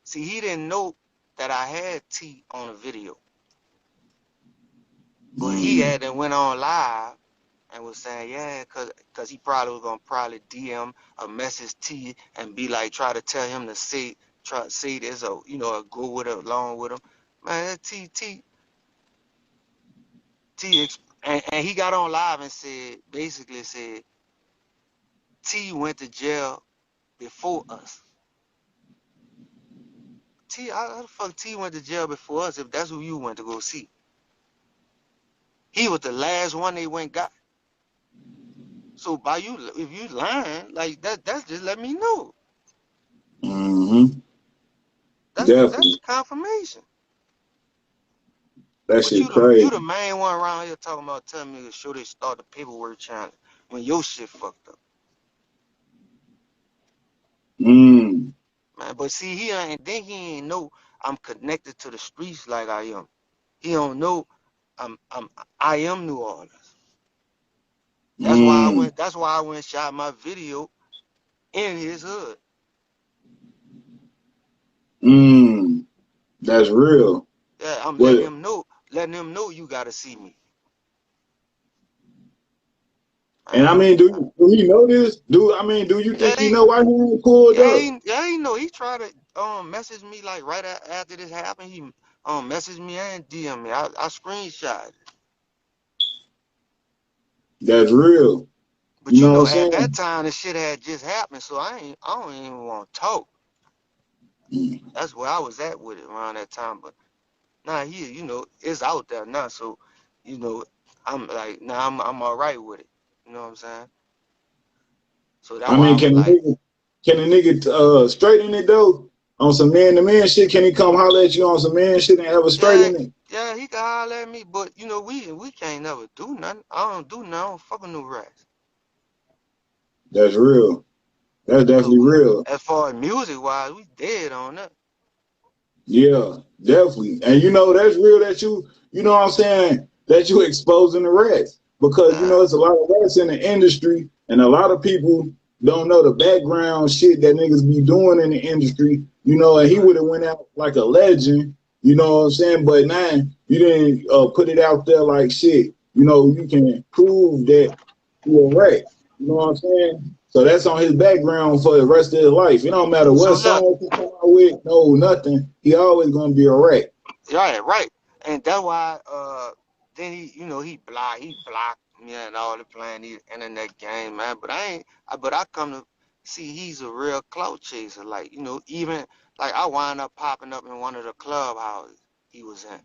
S5: see, he didn't know that I had T on a video. But he
S4: Mm.
S5: had to went on live and was saying, yeah, cause he probably was gonna DM a message T and be like, try to tell him to try to say this or or go with it along with him. Man, that and he got on live and basically said T went to jail before us. How the fuck T went to jail before us if that's who you went to go see? He was the last one they went got. So by you, if you lying like that's just let me know.
S4: Mm-hmm.
S5: That's
S4: Definitely.
S5: the confirmation.
S4: That
S5: But
S4: shit
S5: you
S4: crazy.
S5: the main one around here talking about telling me to show they start the paperwork challenge when your shit fucked up,
S4: Mm.
S5: man. But see, he ain't think he ain't know I'm connected to the streets like I am. He don't know I am New Orleans. That's why I
S4: Mm.
S5: went. That's why I went and shot my video in his hood.
S4: Mm. That's real.
S5: Yeah, I'm
S4: What?
S5: letting him know you gotta see me.
S4: And I mean, do he know this? Do you
S5: Yeah,
S4: think he know why he ain't pulled up?
S5: he know. He tried to message me like right after this happened. He messaged me and DM me. I screenshot it.
S4: That's real.
S5: But
S4: You
S5: you
S4: know what I'm
S5: know, at that
S4: saying?
S5: time the shit had just happened, so I don't even want to talk. That's where I was at with it around that time. But now here, you know, it's out there now, so you know, I'm like, now I'm all right with it. You know what I'm saying? So that's
S4: I
S5: why I
S4: mean,
S5: was like,
S4: can a nigga straighten it though? On some man to man shit, can he come holler at you on some man shit and ever
S5: yeah,
S4: straighten it?
S5: yeah, he can holler at me, but you know, we can't never do nothing. I don't do nothing. I don't fucking no rats.
S4: That's real. That's
S5: So
S4: definitely
S5: we,
S4: real.
S5: as far as music wise, we dead on that.
S4: Yeah, definitely. And you know, that's real that you know what I'm saying, that you exposing the rats. Because you
S5: Nah,
S4: know, it's a lot of rats in the industry and a lot of people don't know the background shit that niggas be doing in the industry, you know, and he
S5: right.
S4: would have went out like a legend, you know what I'm saying? But now you didn't put it out there like shit. You know, you can prove that you're a rat. You know what I'm saying? So that's on his background for the rest of his life. It don't matter
S5: So
S4: what
S5: look,
S4: song he come out with, no nothing. He always gonna be a rat.
S5: right, and that's why then he blocked me and all the playing these internet games, man. But I come to see he's a real clout chaser. Like, you know, even like I wind up popping up in one of the clubhouses he was in,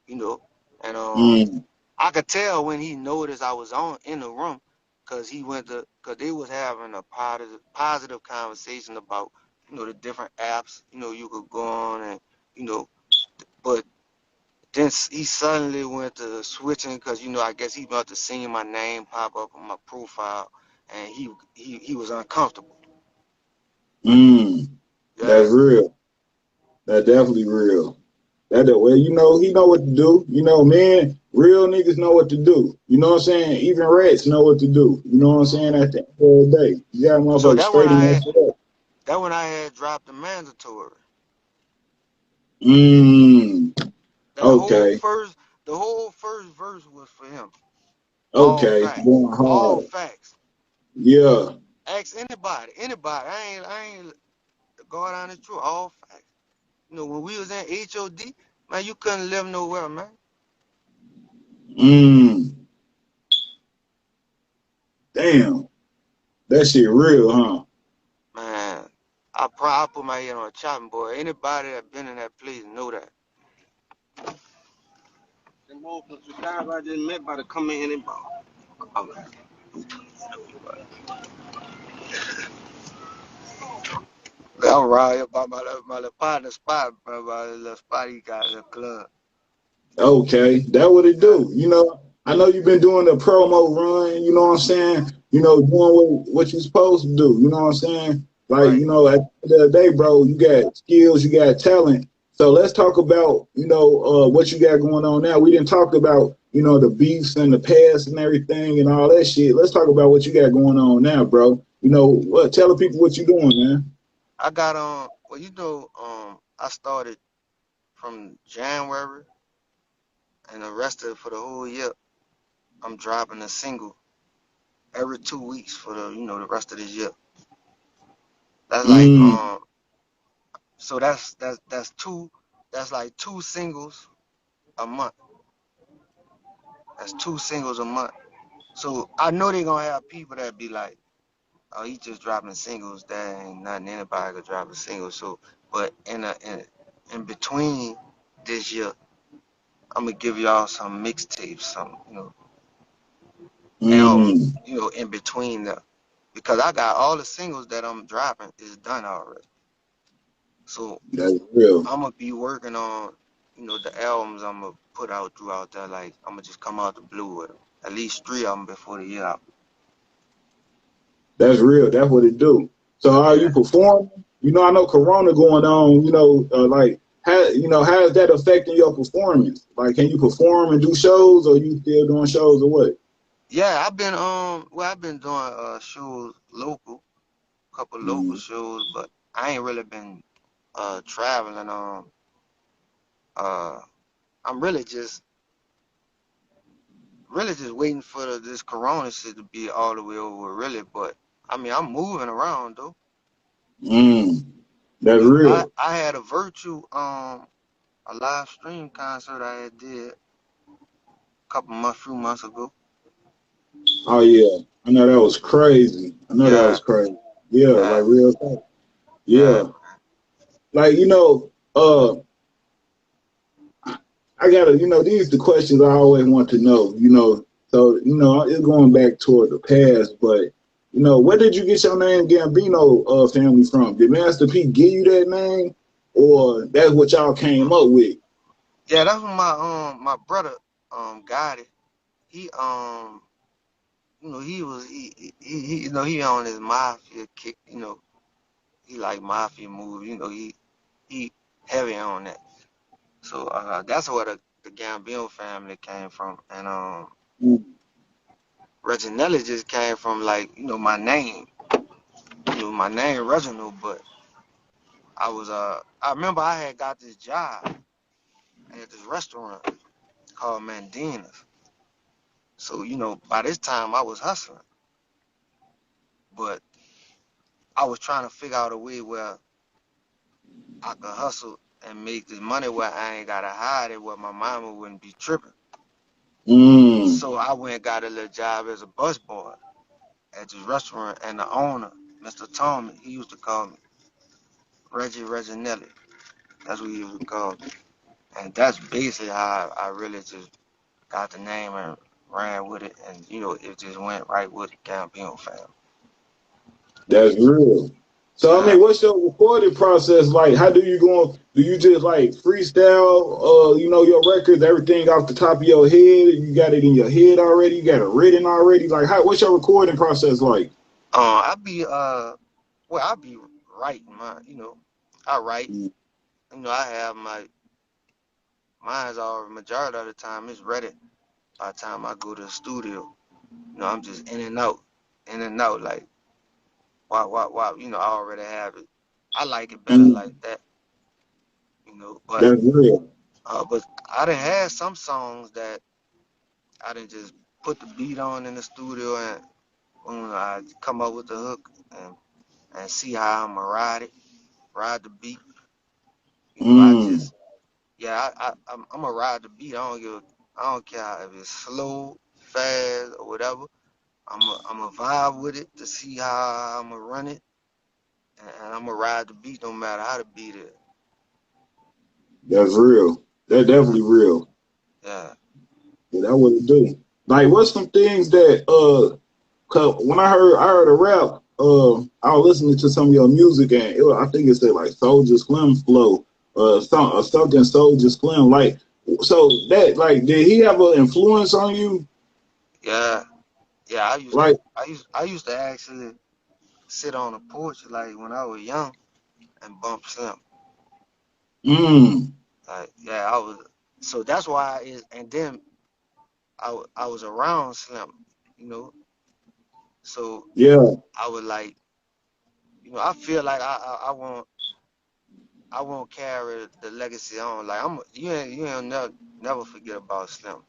S5: you know, and
S4: Mm,
S5: I could tell when he noticed I was on in the room, cause they was having a positive conversation about, you know, the different apps, you know, you could go on and, you know, but then he suddenly went to switching because, you know, I guess he about to see my name pop up on my profile, and he was uncomfortable.
S4: mm.
S5: Yeah.
S4: That's real. That's definitely real. Well, you know, he know what to do. You know, man, real niggas know what to do. You know what I'm saying? Even rats know what to do. You know what I'm saying? At the end of the day, you got
S5: So
S4: motherfuckers straighten that shit up.
S5: that when I had dropped the mandatory.
S4: Mm.
S5: That whole
S4: Okay.
S5: first the whole first verse was for him. All
S4: Okay.
S5: facts.
S4: Going
S5: All
S4: hard.
S5: facts.
S4: Yeah.
S5: Ask anybody. I ain't go down the truth. All facts. You know, when we was in HOD, man, you couldn't live nowhere, man.
S4: Mm. Damn. That shit real, huh?
S5: Man, I put my head on a chopping board. Anybody that been in that place know that.
S6: Them motherfuckers, the guys I just met about to come in and ball. I'm like,
S5: I'm right about my little partner spot, bro. My little spot he got in the club.
S4: Okay, that what it
S5: Yeah,
S4: do. You know, I know you've been doing the promo run. You know what I'm saying? You know, doing what you supposed to do. You know what I'm saying? Like,
S5: right.
S4: you know, at the end of the day, bro, you got skills, you got talent. So let's talk about, you know, what you got going on now. We didn't talk about, you know, the beefs and the past and everything and all that shit. Let's talk about what you got going on now, bro. You know, tell the people what you doing, man.
S5: I got well, you know, I started from January and the rest of for the whole year. I'm dropping a single every 2 weeks for the rest of this year. That's like
S4: Mm,
S5: so that's like two singles a month. That's two singles a month. So I know they gonna have people that be like, oh, he just dropping singles. That ain't nothing. Anybody could drop a single. So, but in between this year, I'm gonna give y'all some mixtapes, some and
S4: mm,
S5: in between the, because I got all the singles that I'm dropping is done already. So
S4: that's real.
S5: I'm gonna be working on the albums I'm gonna put out throughout there. Like I'm gonna just come out the blue with them. At least three of them before the year out.
S4: That's real. That's what it do. So are you
S5: Yeah.
S4: performing? You know, I know Corona going on. You know, like how is that affecting your performance? Like, can you perform and do shows, or you still doing shows, or what?
S5: Yeah, I've been doing shows local, couple local
S4: Mm,
S5: shows, but I ain't really been traveling. Uh I'm really just really just waiting for this corona shit to be all the way over, really. But I mean, I'm moving around though.
S4: That's
S5: You know,
S4: real.
S5: I had a virtual a live stream concert I had did few months ago.
S4: Oh yeah, I know that was crazy. I know that
S5: Yeah,
S4: was crazy. Yeah,
S5: yeah,
S4: like real talk.
S5: yeah.
S4: Yeah, like I gotta, these the questions I always want to know. So it's going back toward the past, but where did you get your name Gambino family from? Did Master P give you that name, or that's what y'all came up with?
S5: Yeah, that's what my brother got it. He he on his mafia kick. He like mafia movies. He heavy on that. So that's where the Gambino family came from, and Reginelli just came from like my name. My name Reginald, but I remember I had got this job at this restaurant called Mandina's. So by this time I was hustling, but I was trying to figure out a way where I could hustle and make this money where I ain't gotta hide it, where my mama wouldn't be tripping.
S4: Mm.
S5: So I went and got a little job as a busboy at this restaurant, and the owner, Mr. Tommy, he used to call me Reginelli. That's what he used to call me. And that's basically how I really just got the name and ran with it, and it just went right with the Gambino family.
S4: That's real. So I
S5: Yeah.
S4: mean, what's your recording process like? How do you go? Do you just like freestyle? Your records, everything off the top of your head. You got it in your head already. You got it written already. Like, what's your recording process like?
S5: I be writing I write.
S4: Mm.
S5: I have mine's all majority of the time it's ready by the time I go to the studio. I'm just in and out like why, I already have it. I like it better
S4: Mm.
S5: like that, but
S4: That's real.
S5: but I done had some songs that I didn't just put the beat on in the studio and I come up with the hook and see how I'ma ride the beat. I
S4: Mm.
S5: just I'ma ride the beat. I don't care if it's slow, fast, or whatever. I'ma vibe with it to see how I'ma run it, and I'ma ride the beat no matter how the beat is.
S4: That's real. That's definitely real.
S5: Yeah.
S4: Yeah, that what it do. Like, what's some things that 'cause when I heard a rap, I was listening to some of your music and I think it said like Soldier Slim flow, something Soldier Slim. Like, so that like, did he have an influence on you?
S5: Yeah. Yeah,
S4: Like,
S5: I used to actually sit on the porch like when I was young and bump Slim.
S4: mm,
S5: Like yeah, I was so that's why and then I was around Slim, you know. So
S4: yeah,
S5: I was like, I feel like I won't carry the legacy on. Like you ain't never forget about Slim.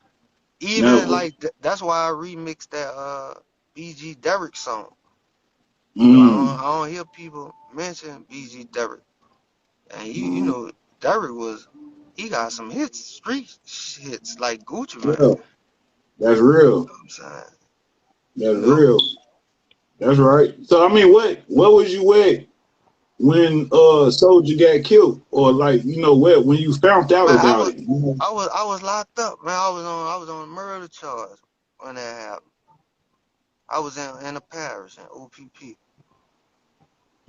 S5: Even
S4: never.
S5: like that's why I remixed that BG Derrick song.
S4: Mm,
S5: I don't hear people mention BG Derrick. And
S4: mm,
S5: Derrick he got some hits, street hits like Gucci Man.
S4: yeah, that's real.
S5: I'm saying,
S4: That's
S5: you know.
S4: real. That's right. So I mean, what was you at when Soldier got killed, or like what when you found out
S5: Man,
S4: about it?
S5: I was locked up, man. I was on a murder charge when that happened. I was in a parish in OPP.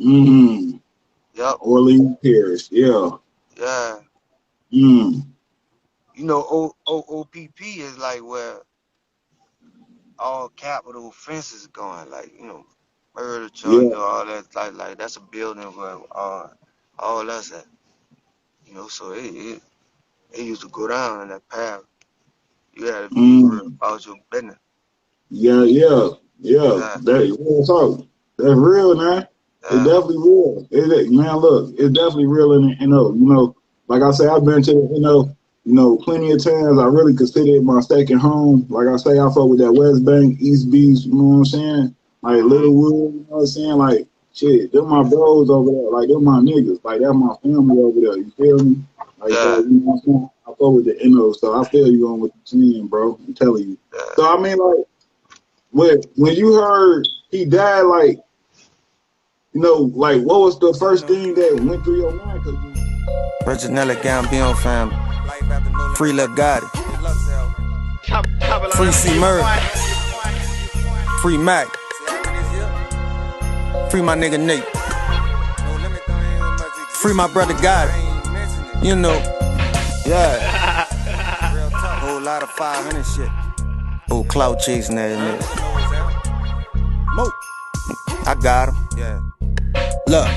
S4: Mm,
S5: Yep.
S4: Orleans Parish. Yeah.
S5: Yeah.
S4: Mm,
S5: OPP is like where all capital offenses going, like, murder charge,
S4: yeah.
S5: all that, like that's a building where all that's at, so it used to go down in that path. You had to be real
S4: Mm,
S5: about your business.
S4: yeah. Yeah. Yeah.
S5: Yeah,
S4: That real talk. That's real, man. It's
S5: yeah,
S4: definitely real. Man, look, it's definitely real in the NO. Like I said, I've been to the NO. you know, plenty of times I really consider it my second home. Like I say, I fuck with that West Bank, East Beach, you know what I'm saying? Like Littlewood, you know what I'm saying? Like, shit, they're my bros over there. Like, they're my niggas. Like, that's my family over there. You feel me? Like,
S5: Yeah.
S4: you know what I'm saying? I fuck with the NO, so I feel you on what you're saying, bro. I'm telling you.
S5: Yeah.
S4: So, I mean, like, when you heard he died, like, you know, like, what was the first thing that went through your mind?
S2: Reginelli, Gambino Family. Free Lil Gotti. Free C Murder. Free Mac. Free my nigga Nate. Free my brother Gotti. You know. Yeah. Whole lot of 500 shit. Oh, clout chasing that nigga. Mo. I got him. Yeah. Look.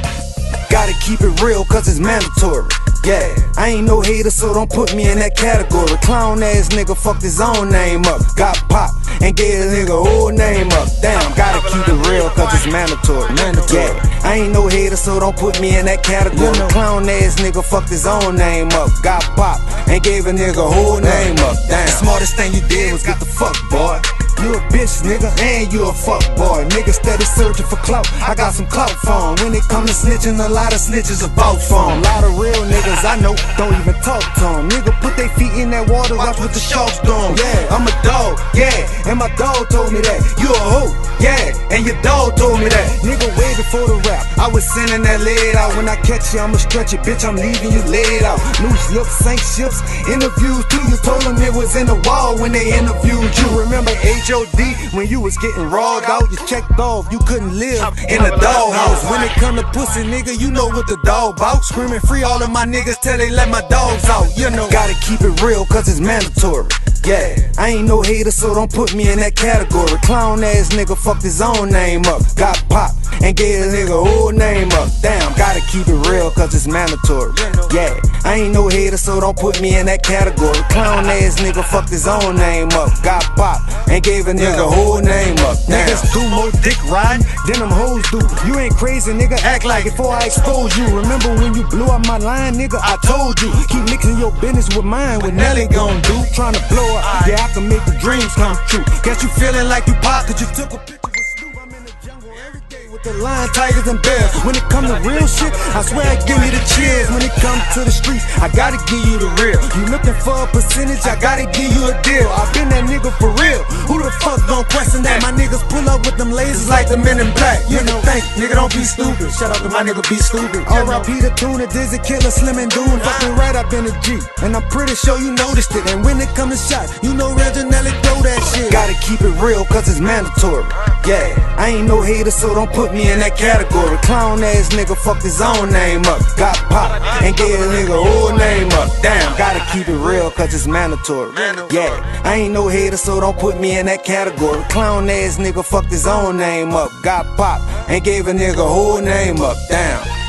S2: Gotta keep it real cause it's mandatory. Yeah, I ain't no hater, so don't put me in that category. Clown ass nigga fucked his own name up. Got popped and gave a nigga whole name up. Damn, gotta keep it real cause it's mandatory. Yeah, I ain't no hater, so don't put me in that category. Clown ass nigga fucked his own name up. Got popped and gave a nigga whole name up. Damn, the smartest thing you did was get the fuck, boy. You a bitch, nigga, and you a fuck boy. Nigga steady searching for clout. I got some clout for him. When it come to snitching, a lot of snitches are vouch for him. A lot of real niggas I know don't even talk to him. Nigga put they feet in that water, watch what the sharks do. Yeah, I'm a dog, yeah, and my dog told me that. You a hoe, yeah, and your dog told me that. Nigga, way before the rap, I was sending that lead out. When I catch you, I'ma stretch it, bitch, I'm leaving you laid out. Loose lips, ain't ships, interviews too. You told them it was in the wall when they interviewed you. Remember HOD when you was getting rawed out? You checked off, you couldn't live in a doghouse. When it come to pussy, nigga, you know what the dog bout. Screaming free all of my niggas till they let my dogs out. You know, gotta keep it real cause it's mandatory. Yeah, I ain't no hater, so don't put me in that category. Clown ass nigga fucked his own name up. Got popped and gave a nigga whole name up. Damn, gotta keep it real cause it's mandatory. Yeah, I ain't no hater, so don't put me in that category. Clown ass nigga fucked his own name up. Got popped and gave a nigga whole name up. Damn. Niggas do more dick riding than them hoes do. You ain't crazy, nigga, act like it before I expose you. Remember when you blew up my line, nigga, I told you. Keep mixing your business with mine, what Nelly gon' do? Tryna blow up, yeah, I can make the dreams come true. Guess you feeling like you pop cause you took a picture with Snoop. I'm in the jungle every day with the lion, tigers, and bears. When it come to real shit, I swear I give you the cheers. When it comes to the streets, I gotta give you the real. You looking for a percentage, I gotta give you a deal. I been that nigga for real. Who the fuck gon' question that? My niggas pull up with them lasers like the Men in Black. You know, think, nigga, don't be stupid. Shout out to my nigga, be stupid. R.I.P. the Tuna, Dizzy Killer, Slim and Dune. Fucking right, I been a G, and I'm pretty sure you noticed it. And when it come to shots, you know Reginelli throw that shit. Gotta keep it real cause it's mandatory. Yeah, I ain't no hater, so don't put me in that category. Clown ass nigga fucked his own name up. Got popped and gave a nigga whole name up. Damn, gotta keep it real cause it's mandatory. Yeah, I ain't no hater, so don't put me in that category. Clown ass nigga fucked his own name up. Got popped and gave a nigga whole name up. Damn.